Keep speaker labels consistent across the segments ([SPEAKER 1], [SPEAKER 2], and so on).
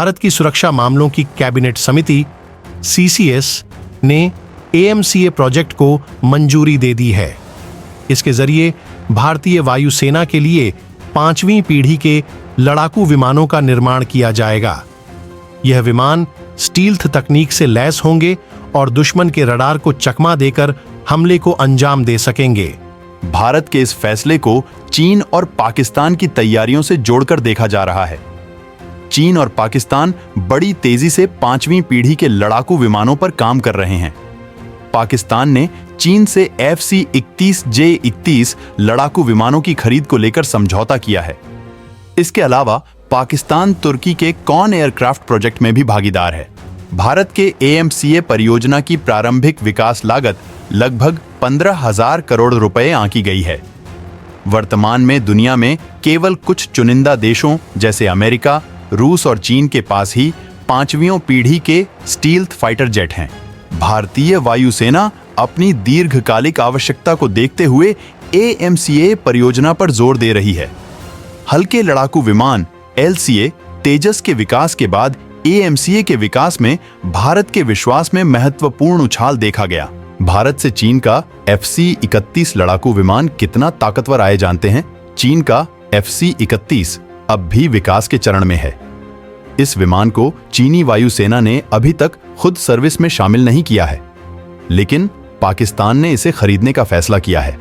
[SPEAKER 1] भारत की सुरक्षा मामलों की कैबिनेट समिति CCS ने AMCA प्रोजेक्ट को मंजूरी दे दी है। इसके जरिए भारतीय वायुसेना के लिए 5वीं पीढ़ी के लड़ाकू विमानों का निर्माण किया जाएगा। यह विमान स्टील्थ तकनीक से लैस होंगे और दुश्मन के रडार को चकमा देकर हमले को अंजाम दे सकेंगे।
[SPEAKER 2] भारत के इस फैसले को चीन और पाकिस्तान की तैयारियों से जोड़कर देखा जा रहा है। चीन और पाकिस्तान बड़ी तेजी से 5वीं पीढ़ी के लड़ाकू विमानों पर काम कर रहे हैं। पाकिस्तान ने चीन से FC-31J-31 लड़ाकू विमानों की खरीद को लेकर समझौता किया है। इसके अलावा पाकिस्तान तुर्की के कॉन एयरक्राफ्ट प्रोजेक्ट में भी भागीदार है। भारत के AMCA परियोजना की प्रारंभिक विकास लागत लगभग 15,000 करोड़ रुपए आंकी गई है। वर्तमान में दुनिया में केवल कुछ चुनिंदा देशों जैसे अमेरिका, रूस और चीन के पास ही 5वीं पीढ़ी के स्टील्थ फाइटर जेट हैं। भारतीय वायुसेना अपनी दीर्घकालिक आवश्यकता को देखते हुए AMCA परियोजना पर जोर दे रही है। हल्के लड़ाकू विमान LCA तेजस के विकास के बाद AMCA के विकास में भारत के विश्वास में महत्वपूर्ण उछाल देखा गया। भारत से चीन का FC-31 लड़ाकू विमान कितना ताकतवर आए जानते हैं? चीन का FC-31 अब भी विकास के चरण में है। इस विमान को चीनी वायुसेना ने अभी तक खुद सर्विस में शामिल नहीं किया है, लेकिन पाकिस्तान ने इसे खरीदने का फैसला किया है।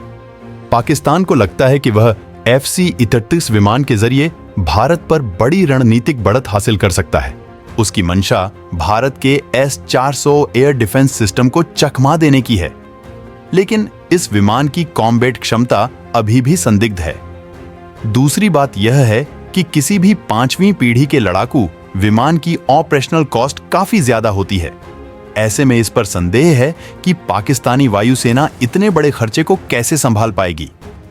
[SPEAKER 2] पाकिस्तान को लगता है कि वह FC-31 विमान के जरिए भारत पर बड़ी रणनीतिक बढ़त हासिल कर सकता है। उसकी मंशा भारत के S-400 एयर डिफेंस सिस्टम को चकमा देने की है, लेकिन इस विमान की कॉम्बैट क्षमता अभी भी संदिग्ध है। दूसरी बात यह है कि किसी भी 5वीं पीढ़ी के लड़ाकू विमान की ऑपरेशनल कॉस्ट काफी ज्यादा होती है। ऐसे में इस पर संदेह है कि पाकिस्तानी वायुसेना इतने बड़े खर्चे को कैसे संभाल पाएगी।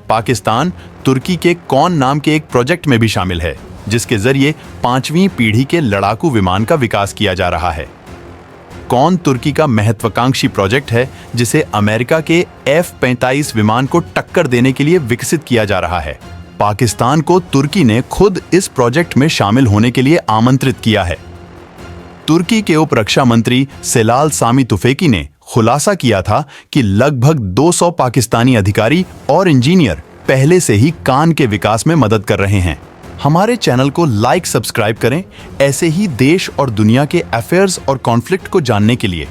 [SPEAKER 2] पाकिस्तान तुर्की के कॉन नाम के एक प्रोजेक्ट में भी शामिल है, जिसके जरिए 5वीं पीढ़ी के लड़ाकू विमान का विकास किया जा रहा है। कॉन तुर्की का महत्वाकांक्षी प्रोजेक्ट है, जिसे अमेरिका के F-35 विमान को टक्कर देने के लिए विकसित किया जा रहा है। पाकिस्तान को तुर्की ने खुद इस प्रोजेक्ट में शामिल होने के लिए आमंत्रित किया है। तुर्की के उप रक्षा मंत्री सेलाल सामी तुफेकी ने खुलासा किया था कि लगभग 200 पाकिस्तानी अधिकारी और इंजीनियर पहले से ही कान के विकास में मदद कर रहे हैं। हमारे चैनल को लाइक, सब्सक्राइब करें ऐसे ही देश और दुनिया के अफेयर्स और कॉन्फ्लिक्ट को जानने के लिए।